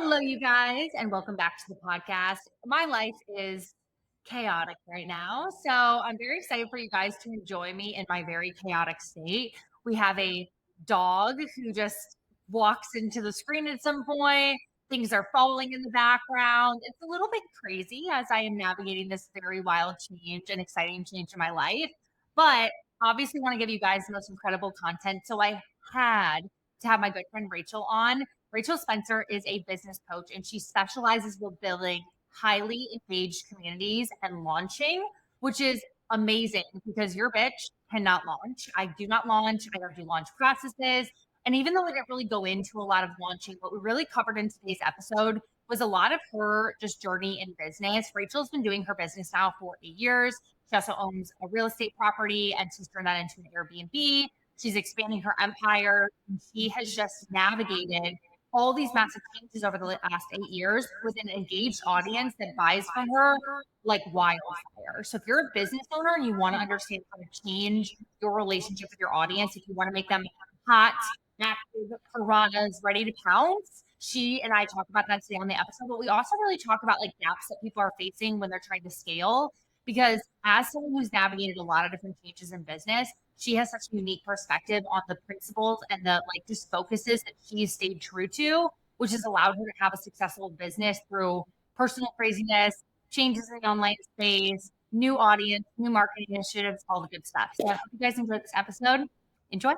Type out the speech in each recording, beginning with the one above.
Hello, you guys, and welcome back to the podcast. My life is chaotic right now, so I'm very excited for you guys to enjoy me in my very chaotic state. We have a dog who just walks into the screen at some point. Things are falling in the background. It's a little bit crazy as I am navigating this very wild change and exciting change in my life, but obviously want to give you guys the most incredible content. So I had to have my good friend Rachel on. Rachel Spencer is a business coach and she specializes with building highly engaged communities and launching, which is amazing because your bitch cannot launch. I do not launch. I don't do launch processes. And even though we didn't really go into a lot of launching, what we really covered in today's episode was a lot of her just journey in business. Rachel's been doing her business now for 8 years. She also owns a real estate property and she's turned that into an Airbnb. She's expanding her empire. She has just navigated all these massive changes over the last 8 years with an engaged audience that buys from her like wildfire. So if you're a business owner and you want to understand how to change your relationship with your audience, if you want to make them hot, active piranhas ready to pounce, she and I talk about that today on the episode. But we also really talk about like gaps that people are facing when they're trying to scale. Because as someone who's navigated a lot of different changes in business, she has such a unique perspective on the principles and the like just focuses that she's stayed true to, which has allowed her to have a successful business through personal craziness, changes in the online space, new audience, new marketing initiatives, all the good stuff. So I hope you guys enjoyed this episode. Enjoy.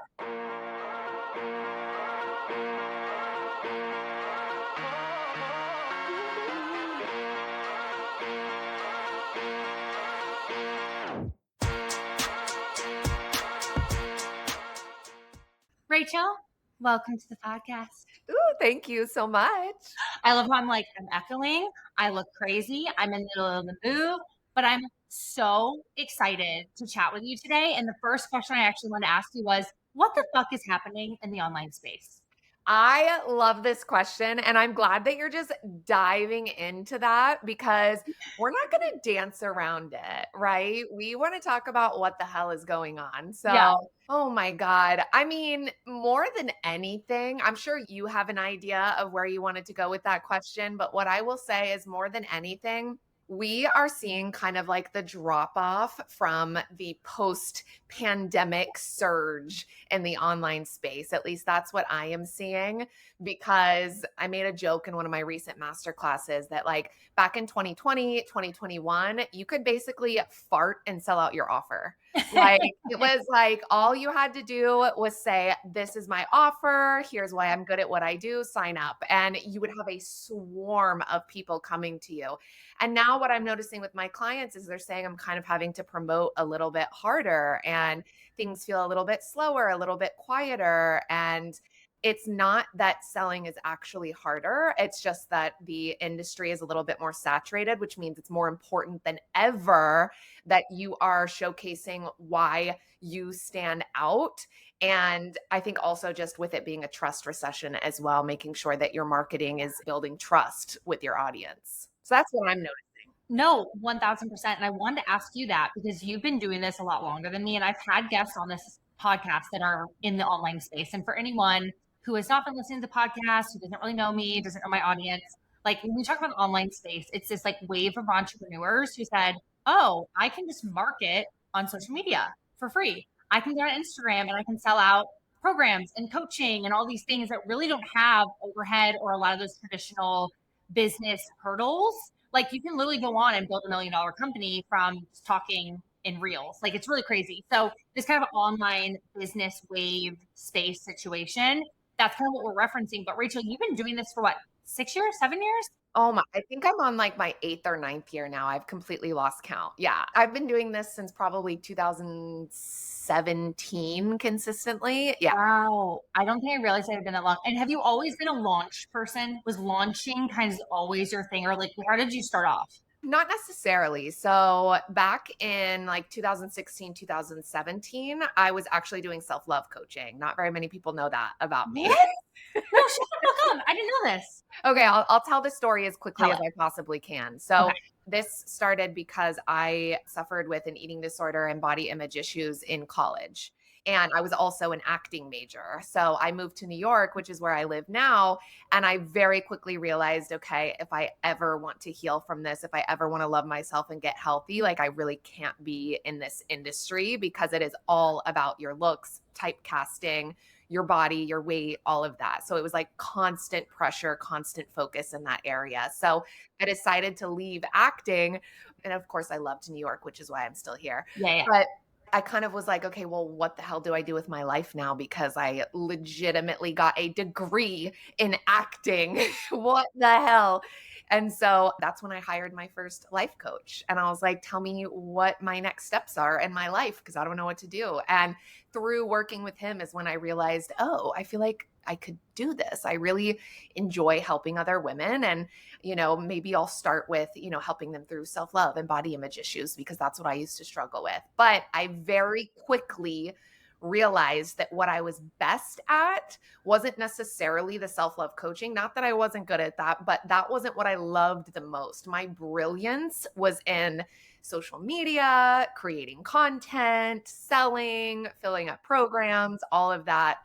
Rachel, welcome to the podcast. Ooh, thank you so much. I love how I'm echoing. I look crazy. I'm in the middle of the move, but I'm so excited to chat with you today. And the first question I actually wanted to ask you was, what the fuck is happening in the online space? I love this question, and I'm glad that you're just diving into that because we're not going to dance around it, right? We want to talk about what the hell is going on. Yeah. Oh my God. I mean, more than anything, I'm sure you have an idea of where you wanted to go with that question, but what I will say is more than anything, we are seeing kind of like the drop off from the post pandemic surge in the online space. At least that's what I am seeing, because I made a joke in one of my recent master classes that like back in 2020, 2021, you could basically fart and sell out your offer. Like it was like all you had to do was say, this is my offer. Here's why I'm good at what I do. Sign up. And you would have a swarm of people coming to you. And now what I'm noticing with my clients is they're saying I'm kind of having to promote a little bit harder and things feel a little bit slower, a little bit quieter. And it's not that selling is actually harder. It's just that the industry is a little bit more saturated, which means it's more important than ever that you are showcasing why you stand out. And I think also just with it being a trust recession as well, making sure that your marketing is building trust with your audience. So that's what I'm noticing. No, 1000%. And I wanted to ask you that because you've been doing this a lot longer than me. And I've had guests on this podcast that are in the online space. And for anyone who has not been listening to the podcast, who doesn't really know me, doesn't know my audience, like when we talk about online space, it's this like wave of entrepreneurs who said, oh, I can just market on social media for free. I can go on Instagram and I can sell out programs and coaching and all these things that really don't have overhead or a lot of those traditional business hurdles. Like you can literally go on and build $1 million company from just talking in reels. Like it's really crazy. So this kind of online business wave space situation, that's kind of what we're referencing. But Rachel, you've been doing this for what, 6 years, 7 years? Oh my, I think I'm on like my 8th or 9th year now. I've completely lost count. Yeah. I've been doing this since probably 2017 consistently. Yeah. Wow. I don't think I realized it had been that long. And have you always been a launch person? Was launching kind of always your thing? Or like, how did you start off? Not necessarily. So back in like 2016, 2017, I was actually doing self-love coaching. Not very many people know that about me. What? No, shut the fuck up. I didn't know this. Okay, I'll tell the story as quickly Tell as it. I possibly can. So Okay. this started because I suffered with an eating disorder and body image issues in college. And I was also an acting major. So I moved to New York, which is where I live now. And I very quickly realized, okay, if I ever want to heal from this, if I ever want to love myself and get healthy, like I really can't be in this industry because it is all about your looks, typecasting, your body, your weight, all of that. So it was like constant pressure, constant focus in that area. So I decided to leave acting. And of course, I loved New York, which is why I'm still here. Yeah, yeah. But I kind of was like, okay, well, what the hell do I do with my life now? Because I legitimately got a degree in acting. What the hell? And so that's when I hired my first life coach. And I was like, tell me what my next steps are in my life because I don't know what to do. And through working with him is when I realized, oh, I feel like I could do this. I really enjoy helping other women. And maybe I'll start with, helping them through self love and body image issues because that's what I used to struggle with. But I very quickly realized that what I was best at wasn't necessarily the self love coaching. Not that I wasn't good at that, but that wasn't what I loved the most. My brilliance was in social media, creating content, selling, filling up programs, all of that.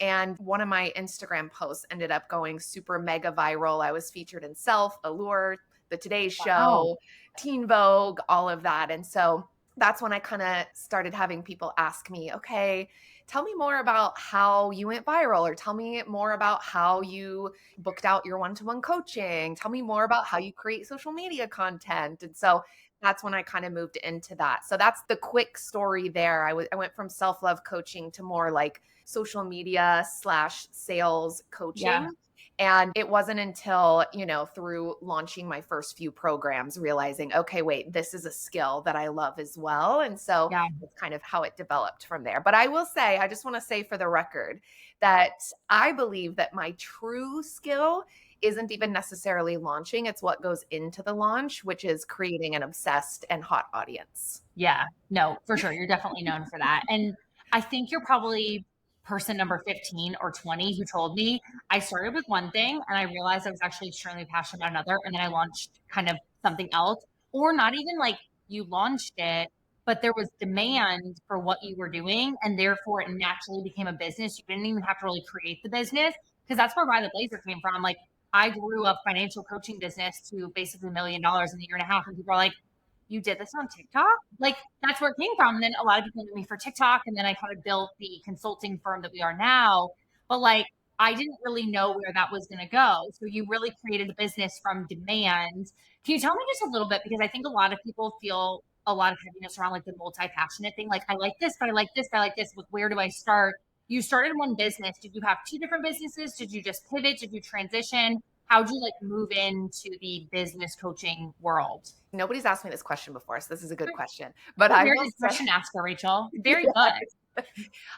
And one of my Instagram posts ended up going super mega viral. I was featured in Self, Allure, The Today Wow. Show, Teen Vogue, all of that. And so that's when I kind of started having people ask me, okay, tell me more about how you went viral, or tell me more about how you booked out your one to one coaching. Tell me more about how you create social media content. And so that's when I kind of moved into that. So that's the quick story there. I went from self love coaching to more like social media slash sales Yeah, coaching. And it wasn't until, through launching my first few programs, realizing, okay, wait, this is a skill that I love as well. And so yeah, it's kind of how it developed from there. But I will say, I just want to say for the record that I believe that my true skill isn't even necessarily launching. It's what goes into the launch, which is creating an obsessed and hot audience. yeah. No, for sure. You're definitely known for that. And I think you're probably person number 15 or 20 who told me I started with one thing and I realized I was actually extremely passionate about another. And then I launched kind of something else, or not even like you launched it, but there was demand for what you were doing. And therefore it naturally became a business. You didn't even have to really create the business because that's where Buy the Blazer came from. Like I grew a financial coaching business to basically $1 million in a year and a half. And people are like, you did this on TikTok? Like that's where it came from. And then a lot of people knew me for TikTok. And then I kind of built the consulting firm that we are now. But like I didn't really know where that was going to go. So you really created a business from demand. Can you tell me just a little bit? Because I think a lot of people feel a lot of heaviness around like the multi-passionate thing. Like I like this, but I like this, but I like this. But where do I start? You started one business. Did you have two different businesses? Did you just pivot? Did you transition? How'd you like move into the business coaching world? Nobody's asked me this question before, so this is a good question. But A I very will good say, question asker, Rachel. Very yeah. good.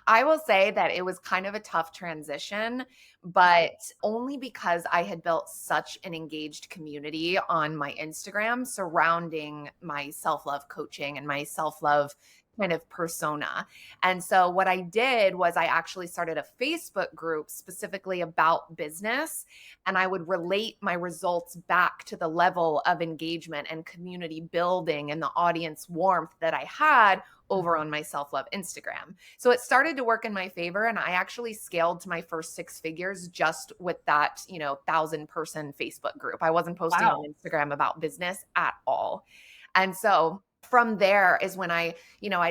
I will say that it was kind of a tough transition, but only because I had built such an engaged community on my Instagram surrounding my self love coaching and my self love kind of persona. And so what I did was I actually started a Facebook group specifically about business, and I would relate my results back to the level of engagement and community building and the audience warmth that I had over on my self love Instagram. So it started to work in my favor. And I actually scaled to my first six figures just with that, 1,000 person Facebook group. I wasn't posting on Wow. Instagram about business at all. And so from there is when I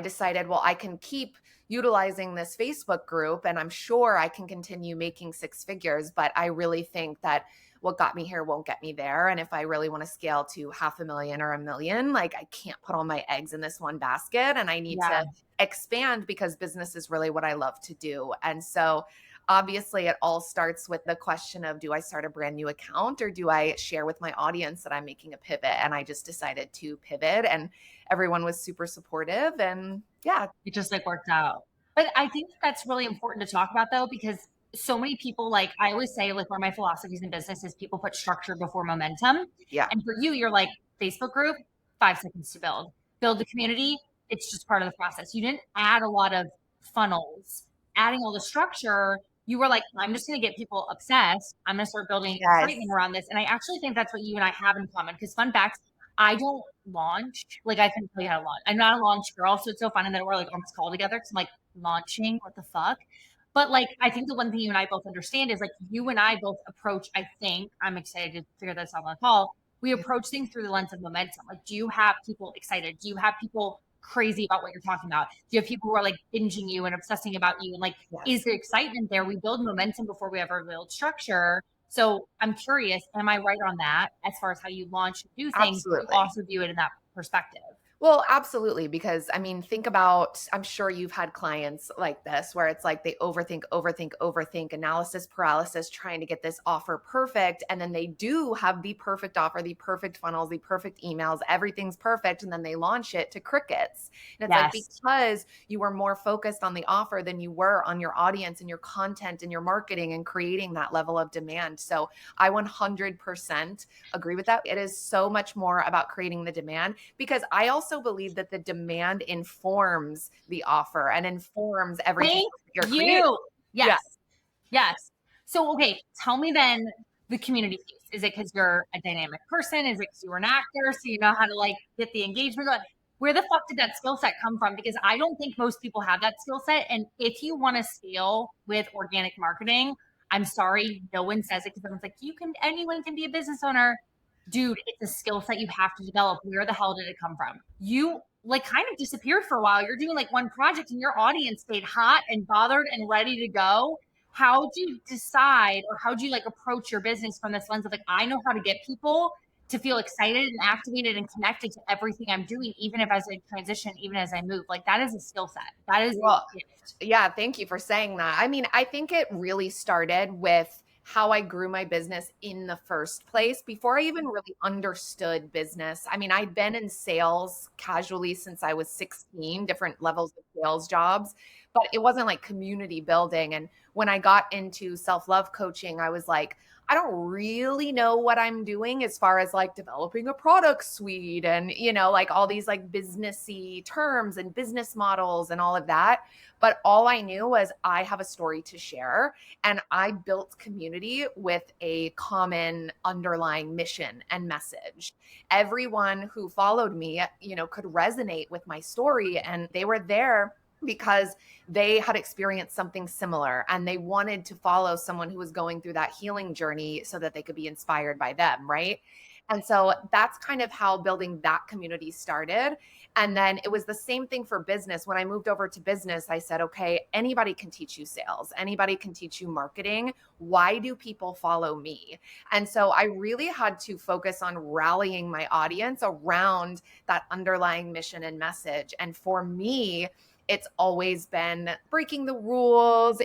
decided, well, I can keep utilizing this Facebook group and I'm sure I can continue making six figures. But I really think that what got me here won't get me there. And if I really want to scale to 500,000 or 1 million, like I can't put all my eggs in this one basket and I need Yeah. to expand because business is really what I love to do. And so obviously it all starts with the question of, do I start a brand new account or do I share with my audience that I'm making a pivot? And I just decided to pivot and everyone was super supportive and yeah. It just like worked out. But I think that's really important to talk about though, because so many people, like I always say, like one of my philosophies in business is people put structure before momentum. Yeah. And for you, you're like Facebook group, 5 seconds to build. Build the community. It's just part of the process. You didn't add a lot of funnels, adding all the structure. You were like, I'm just going to get people obsessed. I'm going to start building excitement Yes. around this. And I actually think that's what you and I have in common. Because fun fact, I don't launch. Like I can tell you how to launch. I'm not a launch girl, so it's so fun. And then we're like on this call together because I'm like, launching, what the fuck? But like, I think the one thing you and I both understand is like you and I both approach, I think, I'm excited to figure this out on the call. We Yeah. approach things through the lens of momentum. Like, do you have people excited? Do you have people crazy about what you're talking about? Do you have people who are like binging you and obsessing about you? And like, is Yes. there excitement there? We build momentum before we ever build structure. So I'm curious, am I right on that as far as how you launch and do things? Do you Absolutely. also view it in that perspective? Well, absolutely. Because I mean, think about, I'm sure you've had clients like this where it's like they overthink, overthink, overthink, analysis paralysis, trying to get this offer perfect. And then they do have the perfect offer, the perfect funnels, the perfect emails, everything's perfect. And then they launch it to crickets. And it's like Yes. because you were more focused on the offer than you were on your audience and your content and your marketing and creating that level of demand. So I 100% agree with that. It is so much more about creating the demand because I also believe that the demand informs the offer and informs everything Thank that you're creating. you. Yeah. Yes. Yes. So, okay, tell me then the community piece. Is it because you're a dynamic person? Is it because you were an actor, so you know how to like get the engagement going? Where the fuck did that skill set come from? Because I don't think most people have that skill set. And if you want to scale with organic marketing, I'm sorry, no one says it because everyone's like, anyone can be a business owner. Dude, it's a skill set you have to develop. Where the hell did it come from? You like kind of disappeared for a while. You're doing like one project and your audience stayed hot and bothered and ready to go. How do you decide or how do you like approach your business from this lens of like, I know how to get people to feel excited and activated and connected to everything I'm doing, even if as I transition, even as I move? Like that is a skill set. That is a Well, gift. yeah, thank you for saying that. I mean, I think it really started with how I grew my business in the first place before I even really understood business. I mean, I'd been in sales casually since I was 16, different levels of sales jobs, but it wasn't like community building. And when I got into self love coaching, I was like, I don't really know what I'm doing as far as like developing a product suite and, like all these like businessy terms and business models and all of that. But all I knew was I have a story to share. And I built community with a common underlying mission and message. Everyone who followed me, could resonate with my story. And they were there because they had experienced something similar and they wanted to follow someone who was going through that healing journey so that they could be inspired by them, right? And so that's kind of how building that community started. And then it was the same thing for business. When I moved over to business, I said, okay, anybody can teach you sales, anybody can teach you marketing. Why do people follow me? And so I really had to focus on rallying my audience around that underlying mission and message. And for me, it's always been breaking the rules,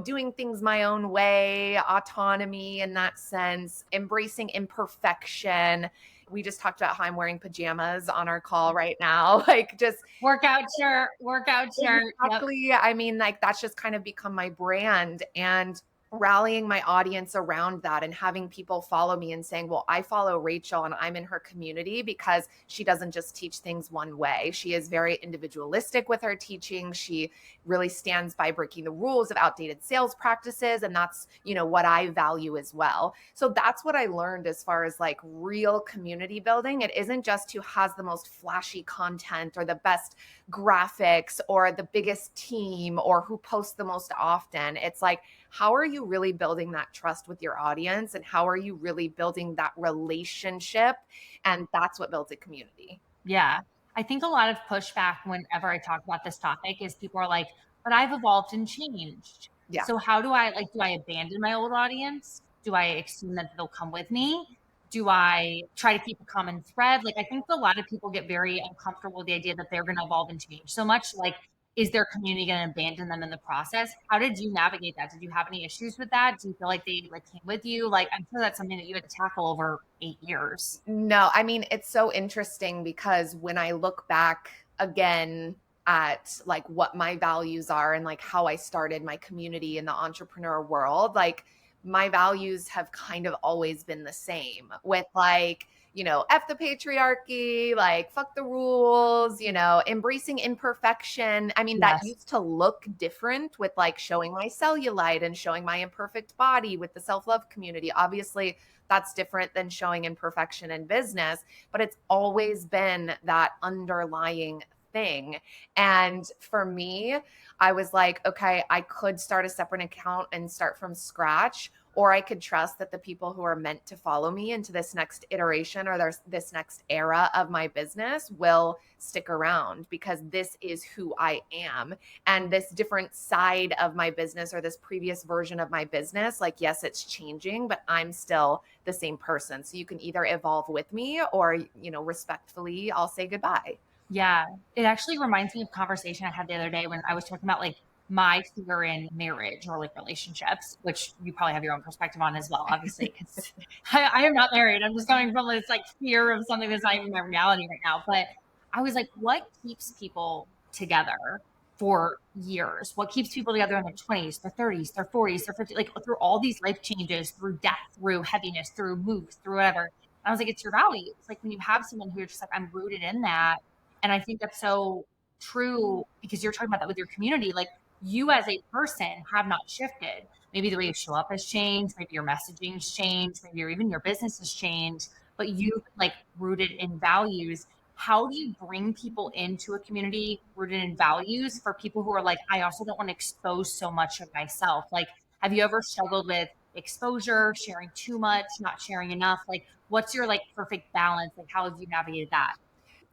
doing things my own way, autonomy in that sense, embracing imperfection. We just talked about how I'm wearing pajamas on our call right now. Like just Workout shirt, workout shirt. Yep. exactly. I mean, like that's just kind of become my brand and rallying my audience around that and having people follow me and saying, well, I follow Rachel and I'm in her community because she doesn't just teach things one way. She is very individualistic with her teaching. She really stands by breaking the rules of outdated sales practices. And that's, what I value as well. So that's what I learned as far as like real community building. It isn't just who has the most flashy content or the best graphics or the biggest team or who posts the most often. It's like, how are you really building that trust with your audience? And how are you really building that relationship? And that's what builds a community. Yeah. I think a lot of pushback whenever I talk about this topic is people are like, but I've evolved and changed. Yeah. So how do I abandon my old audience? Do I assume that they'll come with me? Do I try to keep a common thread? Like, I think a lot of people get very uncomfortable with the idea that they're going to evolve and change so much. Like, is their community going to abandon them in the process? How did you navigate that? Did you have any issues with that? Do you feel like they like came with you? Like, I'm sure that's something that you had to tackle over 8 years. No, I mean, it's so interesting because when I look back again at like what my values are and like how I started my community in the entrepreneur world, like my values have kind of always been the same with like, F the patriarchy, like fuck the rules, embracing imperfection. I mean, that Yes. used to look different with like showing my cellulite and showing my imperfect body with the self-love community. Obviously, that's different than showing imperfection in business, but it's always been that underlying thing. And for me, I was like, okay, I could start a separate account and start from scratch, or I could trust that the people who are meant to follow me into this next iteration or there's this next era of my business will stick around because this is who I am. And this different side of my business or this previous version of my business, like, yes, it's changing, but I'm still the same person. So you can either evolve with me or, respectfully, I'll say goodbye. Yeah, it actually reminds me of a conversation I had the other day when I was talking about like my fear in marriage or like relationships, which you probably have your own perspective on as well, obviously, because I am not married. I'm just coming from this like fear of something that's not even my reality right now. But I was like, what keeps people together for years? What keeps people together in their 20s, their 30s, their 40s, their 50s, like through all these life changes, through death, through heaviness, through moves, through whatever. I was like, it's your values. Like when you have someone who you're just like, I'm rooted in that, and I think that's so true because you're talking about that with your community. Like you as a person have not shifted. Maybe the way you show up has changed. Maybe your messaging's changed. Maybe even your business has changed, but you've like rooted in values. How do you bring people into a community rooted in values for people who are like, I also don't want to expose so much of myself? Like, have you ever struggled with exposure, sharing too much, not sharing enough? Like, what's your like perfect balance? Like, how have you navigated that?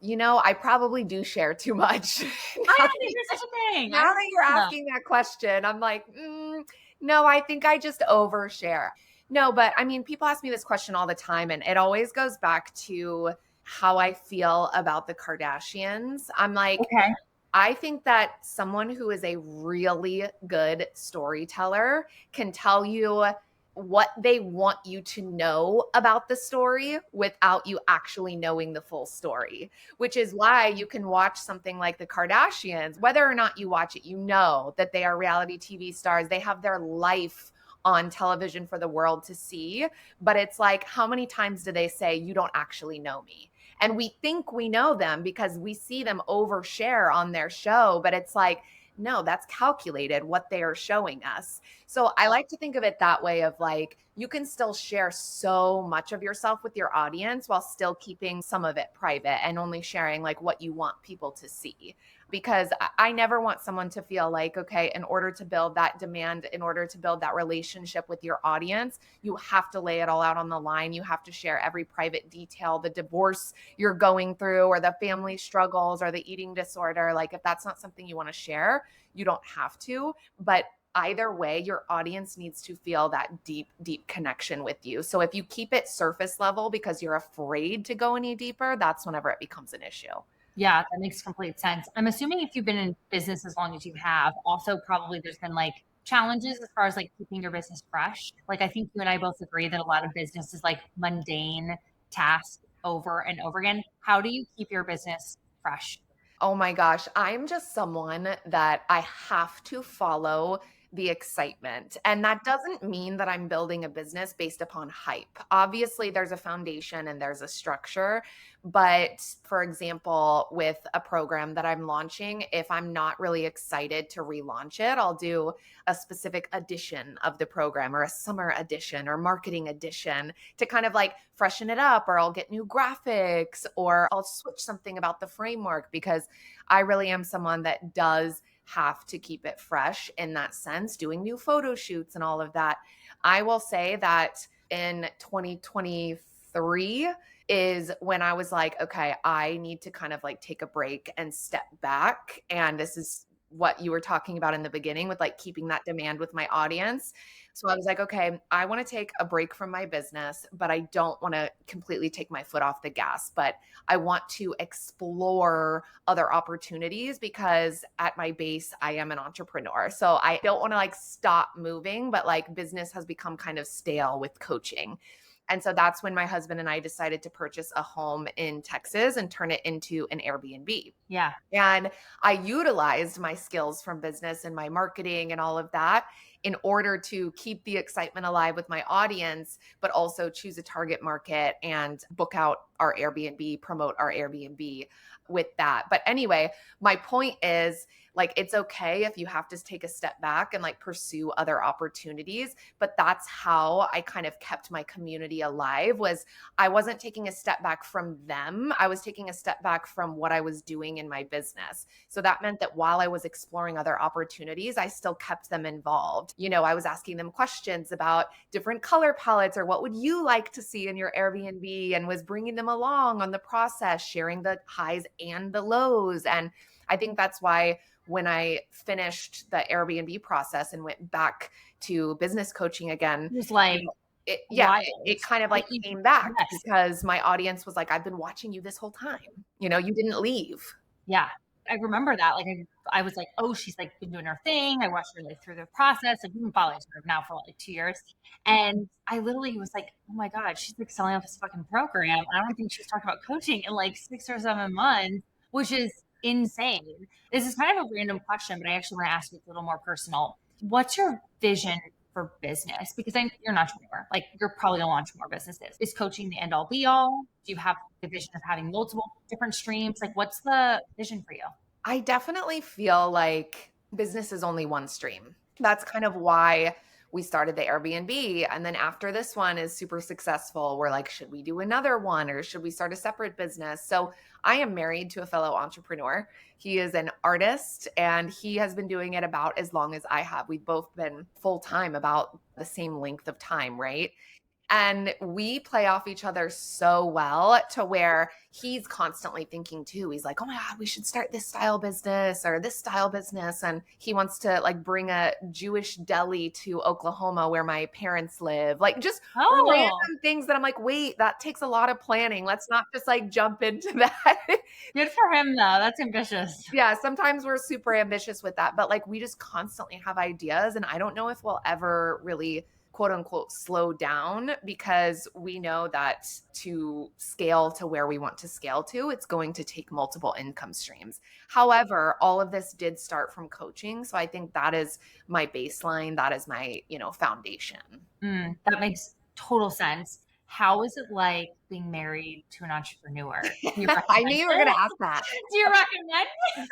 I probably do share too much. I now, don't that, think there's such a thing. I now don't that think you're so. asking that question, I'm like, no, I think I just overshare. No, but I mean, people ask me this question all the time, and it always goes back to how I feel about the Kardashians. I'm like, Okay. I think that someone who is a really good storyteller can tell you what they want you to know about the story without you actually knowing the full story, which is why you can watch something like the Kardashians. Whether or not you watch it, you know that they are reality TV stars. They have their life on television for the world to see. But it's like, how many times do they say, you don't actually know me? And we think we know them because we see them overshare on their show, but it's like, no, that's calculated what they are showing us. So I like to think of it that way of like, you can still share so much of yourself with your audience while still keeping some of it private and only sharing like what you want people to see. Because I never want someone to feel like, okay, in order to build that demand, in order to build that relationship with your audience, you have to lay it all out on the line. You have to share every private detail, the divorce you're going through, or the family struggles, or the eating disorder. Like, if that's not something you want to share, you don't have to. But either way, your audience needs to feel that deep, deep connection with you. So if you keep it surface level because you're afraid to go any deeper, that's whenever it becomes an issue. Yeah, that makes complete sense. I'm assuming if you've been in business as long as you have, also probably there's been like challenges as far as like keeping your business fresh. Like I think you and I both agree that a lot of business is like mundane tasks over and over again. How do you keep your business fresh? Oh my gosh, I'm just someone that I have to follow the excitement. And that doesn't mean that I'm building a business based upon hype. Obviously, there's a foundation and there's a structure. But for example, with a program that I'm launching, if I'm not really excited to relaunch it, I'll do a specific edition of the program or a summer edition or marketing edition to kind of like freshen it up, or I'll get new graphics, or I'll switch something about the framework because I really am someone that does have to keep it fresh in that sense, doing new photo shoots and all of that. I will say that in 2023 is when I was like, okay, I need to kind of like take a break and step back. And this is what you were talking about in the beginning with like keeping that demand with my audience. So I was like, okay, I want to take a break from my business, but I don't want to completely take my foot off the gas. But I want to explore other opportunities because at my base, I am an entrepreneur. So I don't want to like stop moving, but like business has become kind of stale with coaching. And so that's when my husband and I decided to purchase a home in Texas and turn it into an Airbnb. Yeah. And I utilized my skills from business and my marketing and all of that in order to keep the excitement alive with my audience, but also choose a target market and book out our Airbnb, promote our Airbnb with that. But anyway, my point is like it's okay if you have to take a step back and like pursue other opportunities, but that's how I kind of kept my community alive was I wasn't taking a step back from them. I was taking a step back from what I was doing in my business. So that meant that while I was exploring other opportunities, I still kept them involved. I was asking them questions about different color palettes or what would you like to see in your Airbnb and was bringing them along on the process, sharing the highs and the lows. And I think that's why when I finished the Airbnb process and went back to business coaching again, It was like it wild. kind of Like like you, came back yes. because my audience was like, I've been watching you this whole time. You didn't leave. Yeah. I remember that. Like I was like, oh, she's like been doing her thing. I watched her like through the process. Like we've been following her now for like 2 years. And I literally was like, oh my God, she's like selling off this fucking program. I don't think she's talking about coaching in like 6 or 7 months, which is insane. This is kind of a random question, but I actually want to ask you a little more personal. What's your vision for business? Because you're an entrepreneur. Like you're probably gonna launch more businesses. Is coaching the end all be all? Do you have the vision of having multiple different streams? Like what's the vision for you? I definitely feel like business is only one stream. That's kind of why we started the Airbnb. And then after this one is super successful, we're like, should we do another one or should we start a separate business? So I am married to a fellow entrepreneur. He is an artist and he has been doing it about as long as I have. We've both been full time about the same length of time, right? And we play off each other so well to where he's constantly thinking too. He's like, oh my God, we should start this style business or this style business. And he wants to like bring a Jewish deli to Oklahoma where my parents live. Like just Oh, random things that I'm like, wait, that takes a lot of planning. Let's not just like jump into that. good for him though. That's ambitious. Yeah, sometimes we're super ambitious with that, but like we just constantly have ideas. And I don't know if we'll ever really quote unquote slow down because we know that to scale to where we want to scale to, it's going to take multiple income streams. However, all of this did start from coaching. So I think that is my baseline. That is my, foundation. That makes total sense. How is it like being married to an entrepreneur? Do you I knew recommend you were going it? to ask that. Do you recommend it?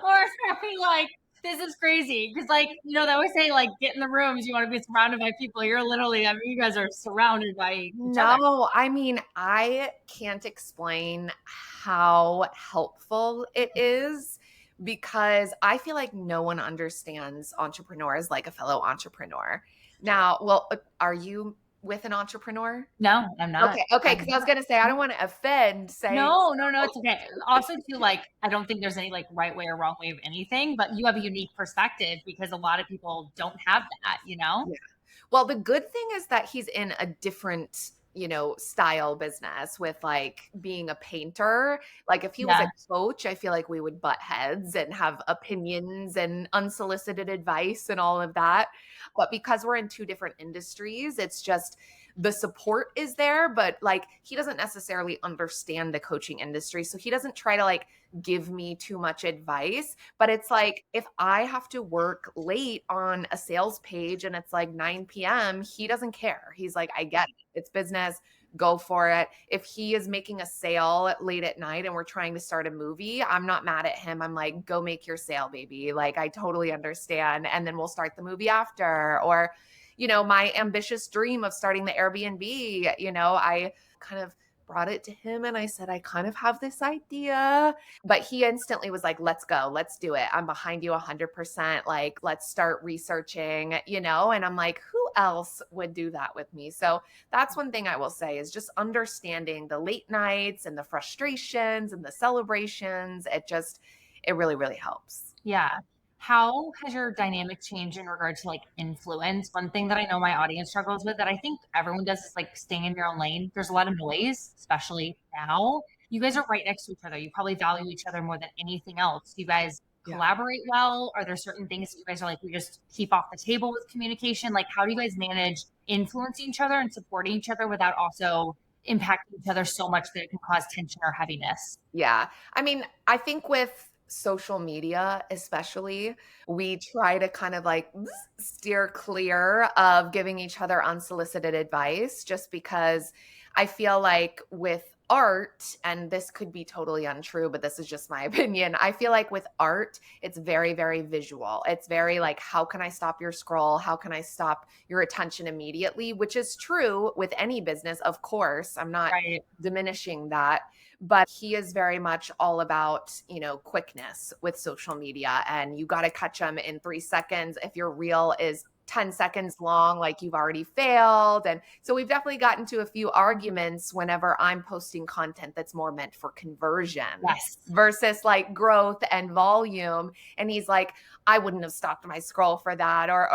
Or is it like, this is crazy? Because, like, they always say, like, get in the rooms. You want to be surrounded by people. You're literally, I mean, you guys are surrounded by each other. No, I mean, I can't explain how helpful it is because I feel like no one understands entrepreneurs like a fellow entrepreneur. Now, well, are you with an entrepreneur? No, I'm not. Okay, I'm because I was gonna say I don't want to offend saying No, no, no, it's okay. Also, too, like, I don't think there's any like right way or wrong way of anything, but you have a unique perspective because a lot of people don't have that. yeah. Well, the good thing is that he's in a different, style business with like being a painter. Like if he was a Yeah. coach, I feel like we would butt heads and have opinions and unsolicited advice and all of that. But because we're in two different industries, it's just the support is there, but like he doesn't necessarily understand the coaching industry. So he doesn't try to like give me too much advice. But it's like if I have to work late on a sales page and it's like 9 p.m., he doesn't care. He's like, I get it. It's business. Go for it. If he is making a sale late at night and we're trying to start a movie, I'm not mad at him. I'm like, go make your sale, baby. Like, I totally understand. And then we'll start the movie after. Or, my ambitious dream of starting the Airbnb, I kind of brought it to him and I said, I kind of have this idea. But he instantly was like, let's go, let's do it. I'm behind you 100%. Like, let's start researching, and I'm like, who else would do that with me? So that's one thing I will say is just understanding the late nights and the frustrations and the celebrations. It really, really helps. Yeah. How has your dynamic changed in regard to like influence? One thing that I know my audience struggles with that I think everyone does is like staying in your own lane. There's a lot of noise, especially now. You guys are right next to each other. You probably value each other more than anything else. Do you guys Yeah. collaborate well? Are there certain things that you guys are like, we just keep off the table with communication? Like, how do you guys manage influencing each other and supporting each other without also impacting each other so much that it can cause tension or heaviness? Yeah. I mean, I think with social media, especially, we try to kind of like steer clear of giving each other unsolicited advice just because I feel like with art, and this could be totally untrue, but this is just my opinion. I feel like with art, it's very, very visual. It's very like, how can I stop your scroll? How can I stop your attention immediately? Which is true with any business, of course. I'm not Right. diminishing that. But he is very much all about, quickness with social media. And you got to catch them in 3 seconds. If your reel is 10 seconds long, like you've already failed. And so we've definitely gotten to a few arguments whenever I'm posting content that's more meant for conversion Yes. versus like growth and volume. And he's like, I wouldn't have stopped my scroll for that. Or,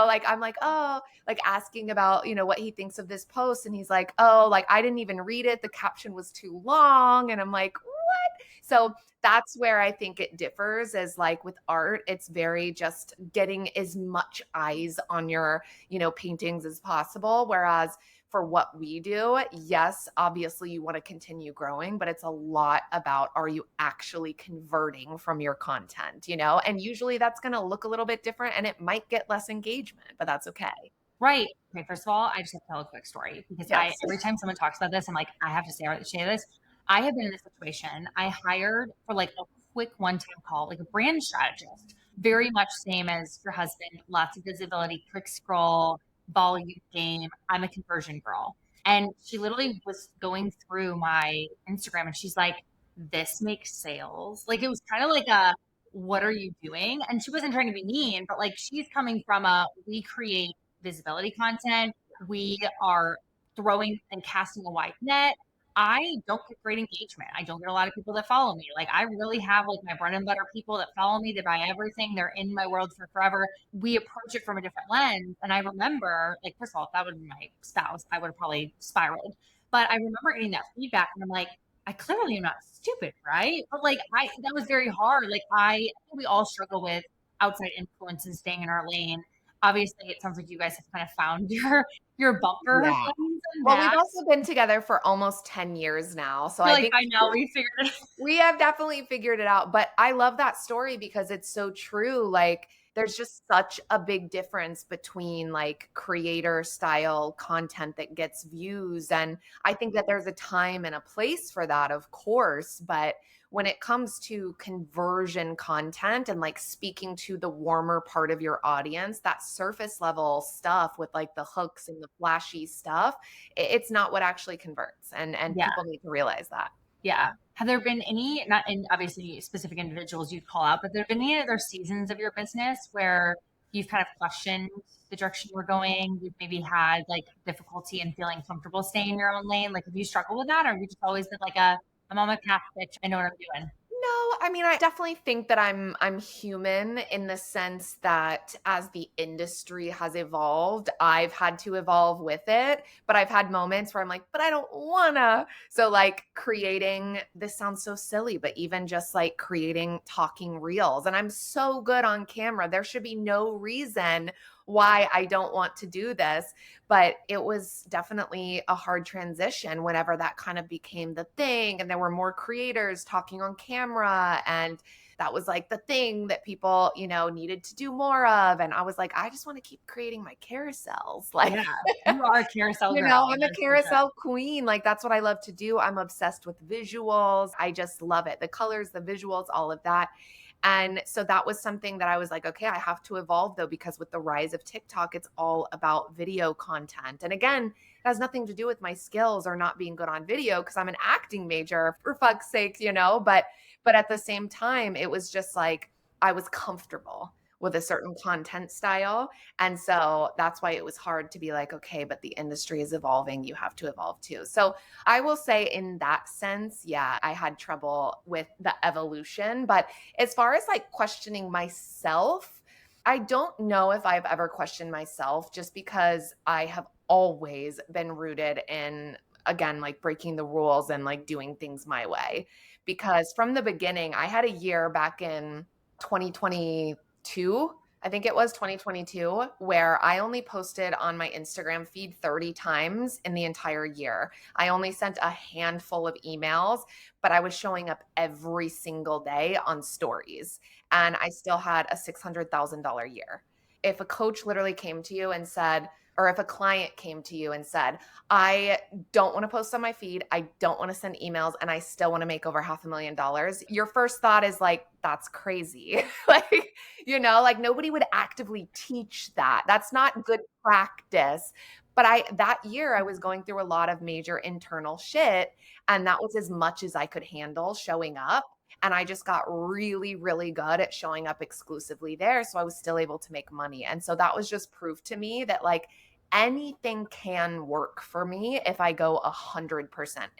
like I'm like, oh, like asking about, what he thinks of this post. And he's like, oh, like I didn't even read it. The caption was too long. And I'm like, what? So that's where I think it differs is like with art, it's very just getting as much eyes on your, paintings as possible. Whereas for what we do, yes, obviously you want to continue growing, but it's a lot about are you actually converting from your content, And usually that's going to look a little bit different and it might get less engagement, but that's okay. Right. Okay, first of all, I just have to tell a quick story because I Yes. every time someone talks about this, I'm like, I have to say this. I have been in this situation. I hired for like a quick one-time call, like a brand strategist, very much same as your husband, lots of visibility, quick scroll, volume game. I'm a conversion girl. And she literally was going through my Instagram and she's like, this makes sales. Like it was kind of like a what are you doing? And she wasn't trying to be mean, but like she's coming from a we create visibility content. We are throwing and casting a wide net. I don't get great engagement. I don't get a lot of people that follow me. Like I really have like my bread and butter people that follow me, they buy everything, they're in my world for forever. We approach it from a different lens. And I remember, like, first of all, if that would be my spouse, I would have probably spiraled. But I remember getting that feedback and I'm like, I clearly am not stupid, right? But like I that was very hard. I think we all struggle with outside influence and staying in our lane. Obviously, it sounds like you guys have kind of found your buffer Yeah. zones in Well, we've that. also been together for almost 10 years now. So You're I like, think I know we figured it. we have definitely figured it out, but I love that story because it's so true. Like, there's just such a big difference between like creator style content that gets views. And I think that there's a time and a place for that, of course. But when it comes to conversion content and like speaking to the warmer part of your audience, that surface level stuff with like the hooks and the flashy stuff, it's not what actually converts. And Yeah, people need to realize that. yeah. Have there been any, not in obviously specific individuals you'd call out, but there have been any other seasons of your business where you've kind of questioned the direction you are going? You've maybe had like difficulty in feeling comfortable staying in your own lane. Like, have you struggled with that, or have you just always been like I'm on my path, bitch. I know what I'm doing. No, I mean, I definitely think that I'm human in the sense that as the industry has evolved, I've had to evolve with it, but I've had moments where I'm like, but I don't wanna. So like creating, this sounds so silly, but even just like creating talking reels, and I'm so good on camera. There should be no reason why I don't want to do this. But it was definitely a hard transition whenever that kind of became the thing. And there were more creators talking on camera. And that was like the thing that people, needed to do more of. And I was like, I just want to keep creating my carousels. Like, Yeah, you are a carousel girl. I'm a That's for sure. carousel queen. Like, that's what I love to do. I'm obsessed with visuals. I just love it. The colors, the visuals, all of that. And so that was something that I was like, okay, I have to evolve though, because with the rise of TikTok, it's all about video content. And again, it has nothing to do with my skills or not being good on video because I'm an acting major for fuck's sake. But at the same time, it was just like I was comfortable with a certain content style. And so that's why it was hard to be like, okay, but the industry is evolving. You have to evolve too. So I will say, in that sense, yeah, I had trouble with the evolution. But as far as like questioning myself, I don't know if I've ever questioned myself just because I have always been rooted in, again, like breaking the rules and like doing things my way. Because from the beginning, I had a year back in 2022. I think it was 2022, where I only posted on my Instagram feed 30 times in the entire year. I only sent a handful of emails, but I was showing up every single day on stories. And I still had a $600,000 year. If a coach literally came to you and said, or if a client came to you and said, I don't want to post on my feed, I don't want to send emails, and I still want to make over $500,000, your first thought is like, that's crazy. Like, like nobody would actively teach that. That's not good practice. But that year I was going through a lot of major internal shit, and that was as much as I could handle showing up. And I just got really, really good at showing up exclusively there. So I was still able to make money. And so that was just proof to me that like anything can work for me if I go 100% in.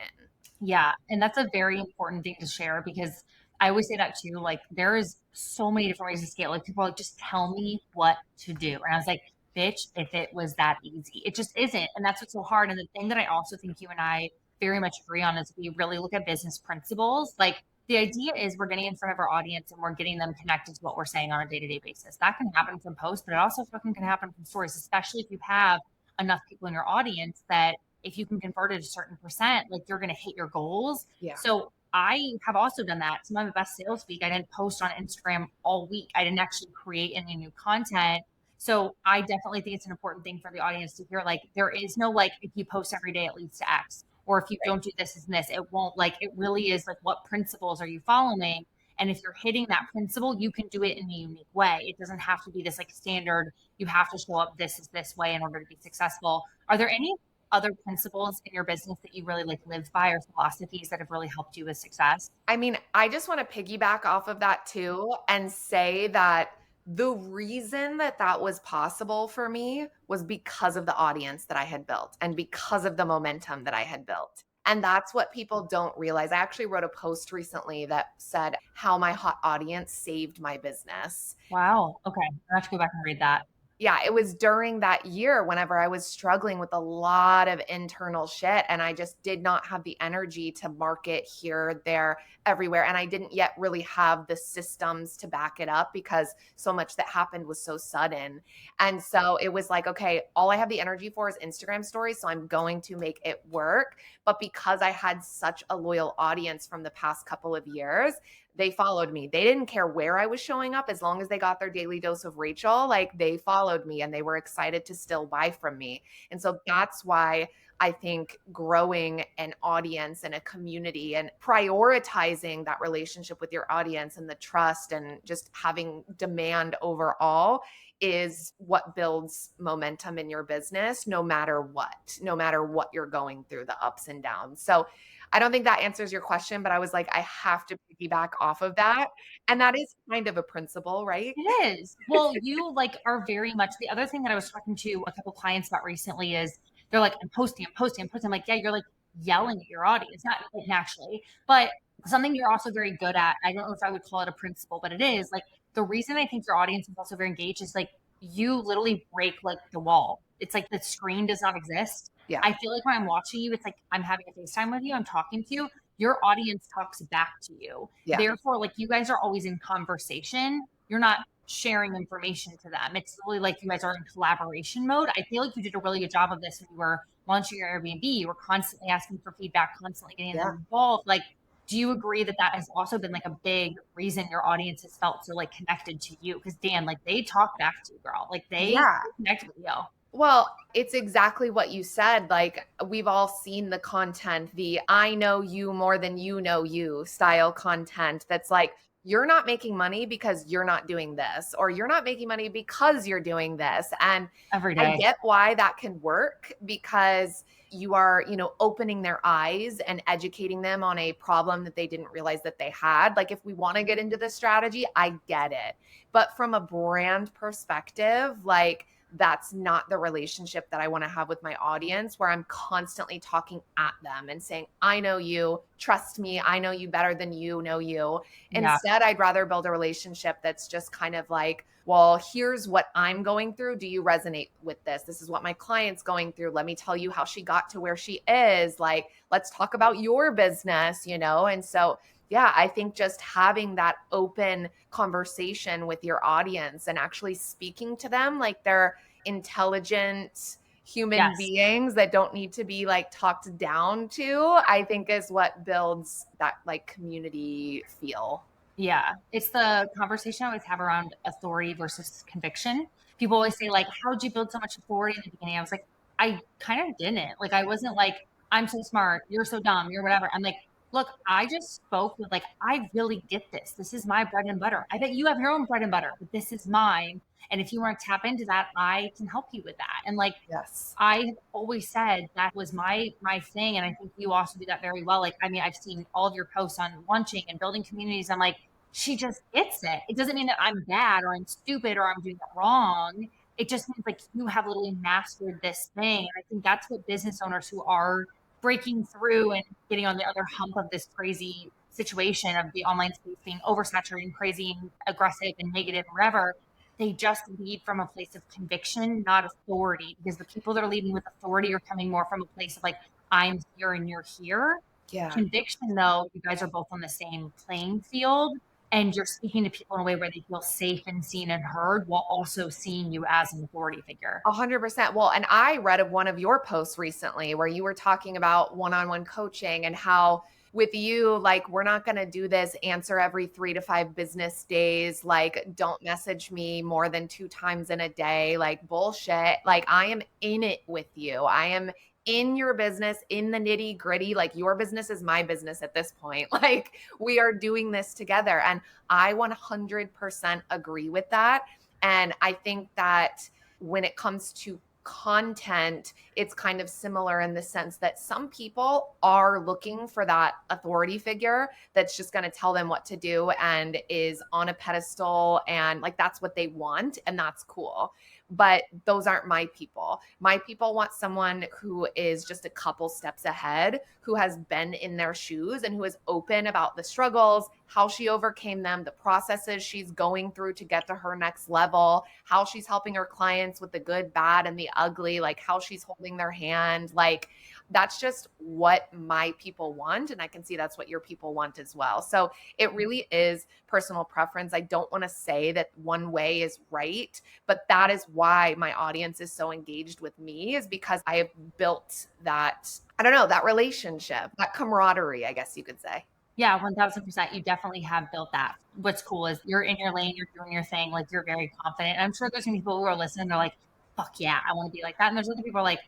Yeah, and that's a very important thing to share because I always say that too. Like, there is so many different ways to scale. Like, people are like, just tell me what to do. And I was like, bitch, if it was that easy, it just isn't. And that's what's so hard. And the thing that I also think you and I very much agree on is we really look at business principles. Like, the idea is we're getting in front of our audience and we're getting them connected to what we're saying on a day-to-day basis. That can happen from posts, but it also fucking can happen from stories, especially if you have enough people in your audience that if you can convert it a certain percent, like, you're going to hit your goals. Yeah. So I have also done that. Some of my best sales week, I didn't post on Instagram all week. I didn't actually create any new content. So I definitely think it's an important thing for the audience to hear. Like, there is no, like, if you post every day, it leads to X. Or if you Right. don't do this and this, it won't. Like, it really is like, what principles are you following? And if you're hitting that principle, you can do it in a unique way. It doesn't have to be this like standard, you have to show up this is this way in order to be successful. Are there any other principles in your business that you really like live by, or philosophies that have really helped you with success? I mean, I just want to piggyback off of that too and say that the reason that that was possible for me was because of the audience that I had built and because of the momentum that I had built. And that's what people don't realize. I actually wrote a post recently that said how my hot audience saved my business. Wow. Okay. I have to go back and read that. Yeah, it was during that year whenever I was struggling with a lot of internal shit and I just did not have the energy to market here, there, everywhere. And I didn't yet really have the systems to back it up because so much that happened was so sudden. And so it was like, okay, all I have the energy for is Instagram stories. So I'm going to make it work. But because I had such a loyal audience from the past couple of years, they followed me. They didn't care where I was showing up as long as they got their daily dose of Rachel. Like, they followed me and they were excited to still buy from me. And so that's why I think growing an audience and a community and prioritizing that relationship with your audience and the trust and just having demand overall is what builds momentum in your business, no matter what you're going through, the ups and downs. So I don't think that answers your question, but I was like, I have to piggyback off of that. And that is kind of a principle, right? It is. Well, you like are very much the other thing that I was talking to a couple clients about recently is they're like, I'm posting, I'm posting, I'm posting. I'm like, yeah, you're like yelling at your audience, not like, naturally, but something you're also very good at. I don't know if I would call it a principle, but it is like the reason I think your audience is also very engaged is like you literally break like the wall. It's like the screen does not exist. Yeah. I feel like when I'm watching you, it's like I'm having a FaceTime with you, I'm talking to you, your audience talks back to you. Yeah. Therefore, like, you guys are always in conversation. You're not sharing information to them. It's really like you guys are in collaboration mode. I feel like you did a really good job of this when you were launching your Airbnb. You were constantly asking for feedback, constantly getting Yeah. them involved. Like, do you agree that that has also been like a big reason your audience has felt so like connected to you? Because Dan, like, they talk back to you, girl. Like, they Yeah. connect with you. Well, it's exactly what you said. Like, we've all seen the content, the I know you more than you know you style content that's like, you're not making money because you're not doing this, or you're not making money because you're doing this. And Every I day. get why that can work because you are, opening their eyes and educating them on a problem that they didn't realize that they had. Like, if we want to get into the strategy, I get it. But from a brand perspective, like, that's not the relationship that I want to have with my audience, where I'm constantly talking at them and saying, I know you, trust me, I know you better than you know you. Yeah. Instead, I'd rather build a relationship that's just kind of like, well, here's what I'm going through. Do you resonate with this? This is what my client's going through. Let me tell you how she got to where she is. Like, let's talk about your business. And so, yeah, I think just having that open conversation with your audience and actually speaking to them like they're intelligent human Yes. beings that don't need to be like talked down to, I think is what builds that like community feel. Yeah, it's the conversation I always have around authority versus conviction. people always say like, how'd you build so much authority in the beginning? I was like, I kind of didn't. Like, I wasn't like, I'm so smart, you're so dumb, you're whatever. I'm like, look, I just spoke with like, I really get this. This is my bread and butter. I bet you have your own bread and butter, but this is mine. And if you want to tap into that, I can help you with that. And like, Yes. I have always said that was my thing, and I think you also do that very well. Like, I mean, I've seen all of your posts on launching and building communities. I'm like, she just gets it. It doesn't mean that I'm bad or I'm stupid or I'm doing it wrong. It just means like you have literally mastered this thing. And I think that's what business owners who are breaking through and getting on the other hump of this crazy situation of the online space being oversaturated and crazy and aggressive and negative and whatever, they just lead from a place of conviction, not authority, because the people that are leading with authority are coming more from a place of like, I'm here and you're here. Yeah. Conviction, though, you guys are both on the same playing field and you're speaking to people in a way where they feel safe and seen and heard while also seeing you as an authority figure. 100%. Well, and I read of one of your posts recently where you were talking about one-on-one coaching and how with you, like, we're not going to do this answer every 3 to 5 business days. Like, don't message me more than 2 times in a day. Like, bullshit. Like, I am in it with you. I am in your business, in the nitty gritty. Like, your business is my business at this point. Like, we are doing this together. And I 100% agree with that. And I think that when it comes to content, it's kind of similar in the sense that some people are looking for that authority figure that's just going to tell them what to do and is on a pedestal and like that's what they want and that's cool. But those aren't my people. My people want someone who is just a couple steps ahead, who has been in their shoes and who is open about the struggles, how she overcame them, the processes she's going through to get to her next level, how she's helping her clients with the good, bad, and the ugly, like how she's holding their hand. Like that's just what my people want. And I can see that's what your people want as well. So it really is personal preference. I don't want to say that one way is right, but that is why my audience is so engaged with me, is because I have built that, I don't know, that relationship, that camaraderie, I guess you could say. Yeah, 1000%. You definitely have built that. What's cool is you're in your lane, you're doing your thing, like you're very confident. And I'm sure there's some people who are listening, they're like, fuck yeah, I want to be like that. And there's other people who are like,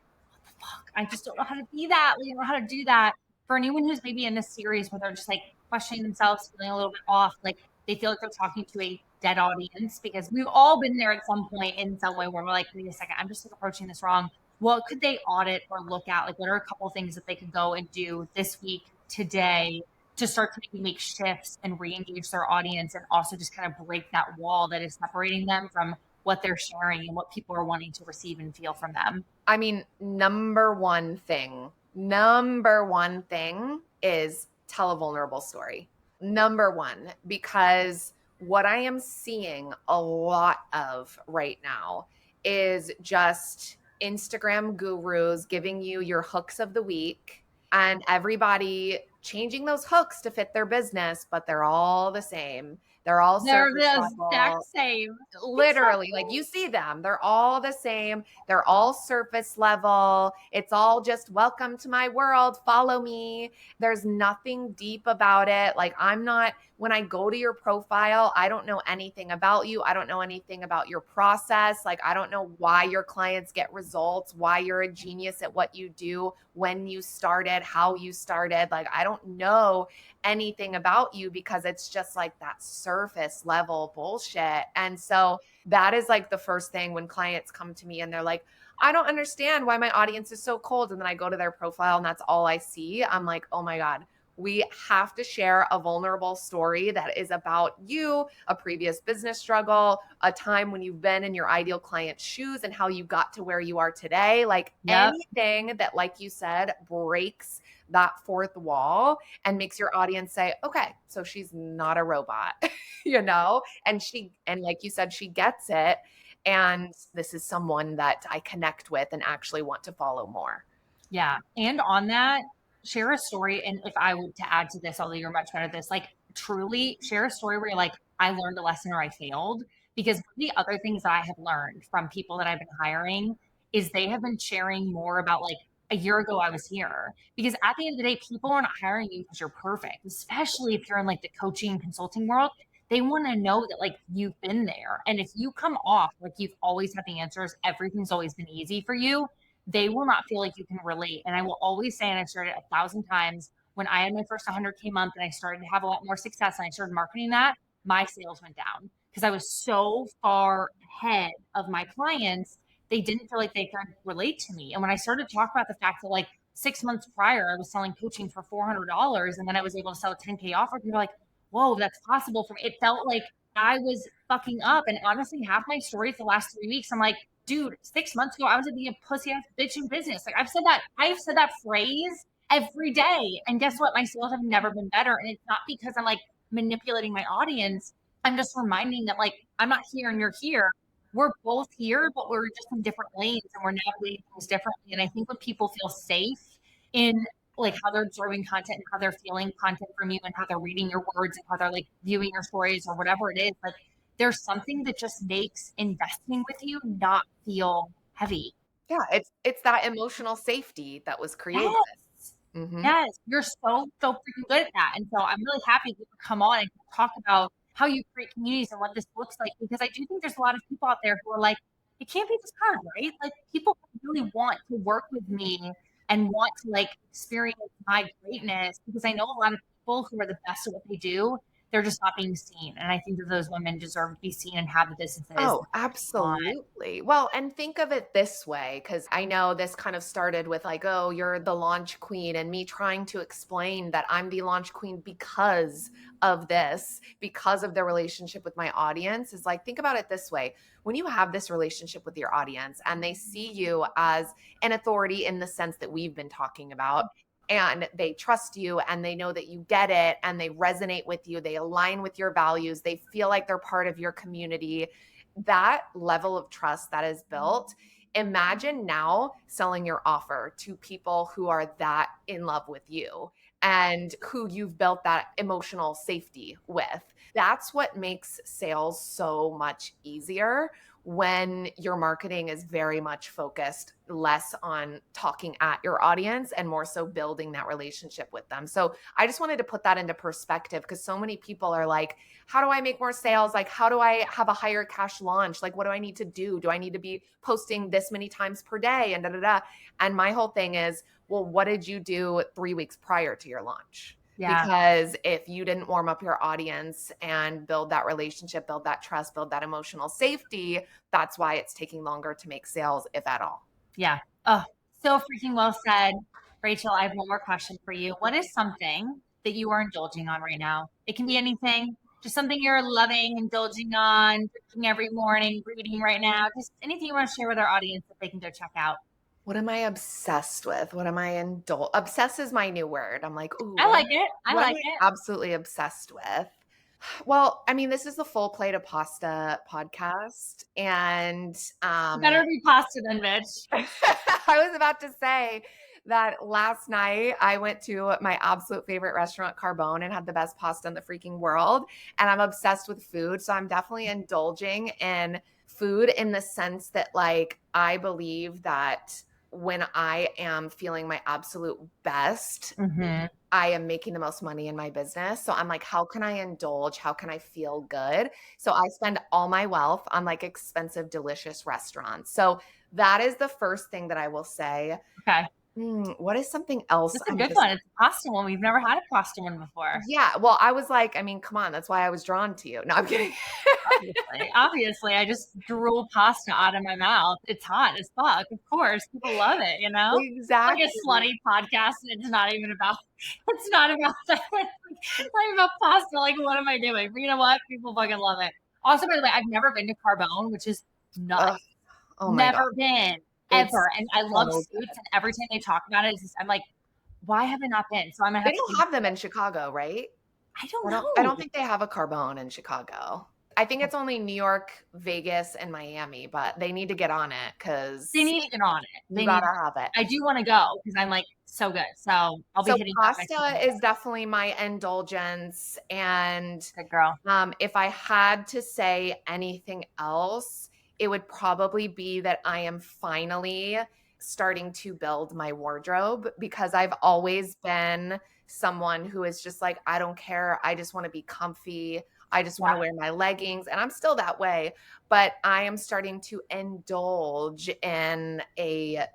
fuck, I just don't know how to be that. We don't know how to do that. For anyone who's maybe in this series where they're just like questioning themselves, feeling a little bit off, like they feel like they're talking to a dead audience because we've all been there at some point in some way where we're like, wait a second, I'm just like approaching this wrong. What could they audit or look at? Like, what are a couple of things that they could go and do this week, today, to start to maybe make shifts and re-engage their audience and also just kind of break that wall that is separating them from what they're sharing and what people are wanting to receive and feel from them? I mean, number one thing is tell a vulnerable story. Number one, because what I am seeing a lot of right now is just Instagram gurus giving you your hooks of the week and everybody changing those hooks to fit their business, but they're all the same. They're all They're surface the exact level. same. It's so Literally, like cool. you see them, they're all the same. They're all surface level. It's all just welcome to my world, follow me. There's nothing deep about it. Like I'm not, when I go to your profile, I don't know anything about you. I don't know anything about your process. Like I don't know why your clients get results, why you're a genius at what you do, when you started, how you started. Like I don't know anything about you because it's just like that surface level bullshit. And so that is like the first thing when clients come to me and they're like, I don't understand why my audience is so cold. And then I go to their profile and that's all I see. I'm like, oh my God, we have to share a vulnerable story that is about you, a previous business struggle, a time when you've been in your ideal client's shoes and how you got to where you are today. Like Yep. anything that, like you said, breaks that fourth wall and makes your audience say, okay, so she's not a robot, and like you said, she gets it. And this is someone that I connect with and actually want to follow more. Yeah. And on that, share a story. And if I were to add to this, although you're much better at this, like truly share a story where you're like, I learned a lesson or I failed. Because the other things that I have learned from people that I've been hiring is they have been sharing more about like a year ago I was here. Because at the end of the day, people are not hiring you because you're perfect, especially if you're in like the coaching and consulting world. they want to know that like you've been there. And if you come off like you've always had the answers, everything's always been easy for you, they will not feel like you can relate. And I will always say, and I've started 1,000 times, when I had my first 100K month and I started to have a lot more success and I started marketing that, my sales went down because I was so far ahead of my clients. They didn't feel like they could relate to me. And when I started to talk about the fact that like 6 months prior, I was selling coaching for $400 and then I was able to sell a 10K offer, people were like, whoa, that's possible for me. It felt like I was fucking up. And honestly, half my story for the last 3 weeks, I'm like, dude, 6 months ago, I was at the pussy ass bitch in business. Like I've said that phrase every day. And guess what? My sales have never been better. And it's not because I'm like manipulating my audience. I'm just reminding that like I'm not here and you're here. We're both here, but we're just in different lanes and we're navigating things differently. And I think when people feel safe in like how they're absorbing content and how they're feeling content from you and how they're reading your words and how they're like viewing your stories or whatever it is, like there's something that just makes investing with you not feel heavy. Yeah, it's that emotional safety that was created. Yes. Mhm. Yes. You're so freaking good at that. And so I'm really happy that you come on and talk about how you create communities and what this looks like, because I do think there's a lot of people out there who are like, it can't be this hard, right? Like people really want to work with me and want to like experience my greatness, because I know a lot of people who are the best at what they do, they're just not being seen. And I think that those women deserve to be seen and have the businesses Oh, that they want. absolutely. Well, and think of it this way, because I know this kind of started with like, oh, you're the launch queen, and me trying to explain that I'm the launch queen because of this, because of the relationship with my audience. Is like, think about it this way. When you have this relationship with your audience and they see you as an authority in the sense that we've been talking about, and they trust you and they know that you get it and they resonate with you, they align with your values, they feel like they're part of your community, that level of trust that is built. Imagine now selling your offer to people who are that in love with you and who you've built that emotional safety with. That's what makes sales so much easier when your marketing is very much focused less on talking at your audience and more so building that relationship with them. So I just wanted to put that into perspective because so many people are like, how do I make more sales? Like, how do I have a higher cash launch? Like, what do I need to do? Do I need to be posting this many times per day? And da da da. And my whole thing is, well, what did you do 3 weeks prior to your launch? Yeah. Because if you didn't warm up your audience and build that relationship, build that trust, build that emotional safety, that's why it's taking longer to make sales, if at all. Yeah. Oh, so freaking well said. Rachel, I have one more question for you. What is something that you are indulging on right now? It can be anything, just something you're loving, indulging on, drinking every morning, reading right now, just anything you want to share with our audience that they can go check out. What am I obsessed with? What am I obsessed is my new word. I'm like, ooh, I like it. I what am like I it. absolutely obsessed with? Well, I mean, this is the Full Plate of Pasta podcast. And Better be pasta than Mitch. I was about to say that last night I went to my absolute favorite restaurant, Carbone, and had the best pasta in the freaking world. And I'm obsessed with food. So I'm definitely indulging in food in the sense that, like, I believe that when I am feeling my absolute best, Mm-hmm. I am making the most money in my business. So I'm like, how can I indulge? How can I feel good? So I spend all my wealth on like expensive, delicious restaurants. So that is the first thing that I will say. Okay. What is something else That's a I'm good just one. It's a pasta one. We've never had a pasta one before. yeah, well, I was like, I mean, come on, that's why I was drawn to you. No, I'm kidding. Obviously, I just drool pasta out of my mouth. It's hot as fuck. Of course, people love it. You know, it's like a Exactly. slutty podcast, and it's not even about. It's not about that. It's not about pasta. Like, what am I doing? But you know what? People fucking love it. Also, by the way, I've never been to Carbone, which is nuts. Ugh, oh my God. Never been It's ever, and I love so good. Scoots. And every time they talk about it, it's just, I'm like, why have I not been? So I'm gonna They have to don't give. have them in Chicago, right? I don't I don't know. think they have a Carbone in Chicago. I think it's only New York, Vegas, and Miami, but they need to get on it They because need to get on it. you They need. gotta have it. I do want to go because I'm like so good. So I'll be So hitting that next pasta weekend. is definitely my indulgence. And Good girl. if I had to say anything else, it would probably be that I am finally starting to build my wardrobe because I've always been someone who is just like, I don't care. I just want to be comfy. I just want to wear my leggings. And I'm still that way, but I am starting to indulge in a,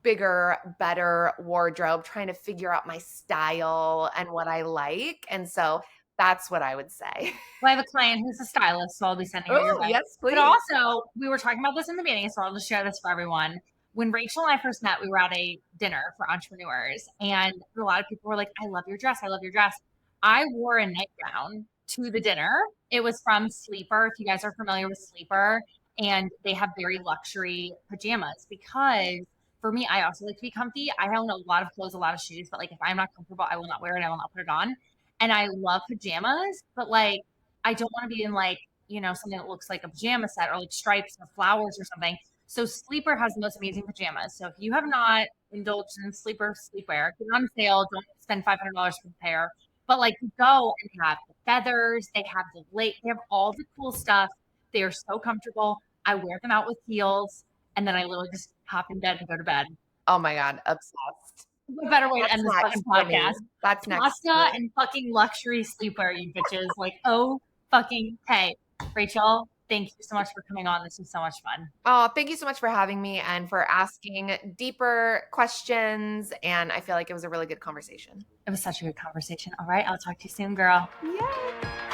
bigger, better wardrobe, trying to figure out my style and what I like. And so that's what I would say. Well, I have a client who's a stylist, so I'll be sending her your Oh, way. yes, But please. also, we were talking about this in the beginning, so I'll just share this for everyone. When Rachel and I first met, we were at a dinner for entrepreneurs, and a lot of people were like, I love your dress. I love your dress. I wore a nightgown to the dinner. It was from Sleeper, if you guys are familiar with Sleeper, and they have very luxury pajamas because for me, I also like to be comfy. I own a lot of clothes, a lot of shoes, but like if I'm not comfortable, I will not wear it. I will not put it on. And I love pajamas, but like I don't want to be in like, something that looks like a pajama set or like stripes or flowers or something. So Sleeper has the most amazing pajamas. So if you have not indulged in Sleeper sleepwear, get it on sale. Don't spend $500 for the pair. But like you go and have the feathers, they have the late, they have all the cool stuff. They are so comfortable. I wear them out with heels, and then I literally just hop in bed and go to bed. Oh my God, obsessed. What better way to That's end this fucking next for podcast? me. That's next for Pasta me. and fucking luxury sleepwear, you bitches. Like, oh fucking hey. Rachel, thank you so much for coming on. This was so much fun. Oh, thank you so much for having me and for asking deeper questions. And I feel like it was a really good conversation. It was such a good conversation. All right, I'll talk to you soon, girl. Yes.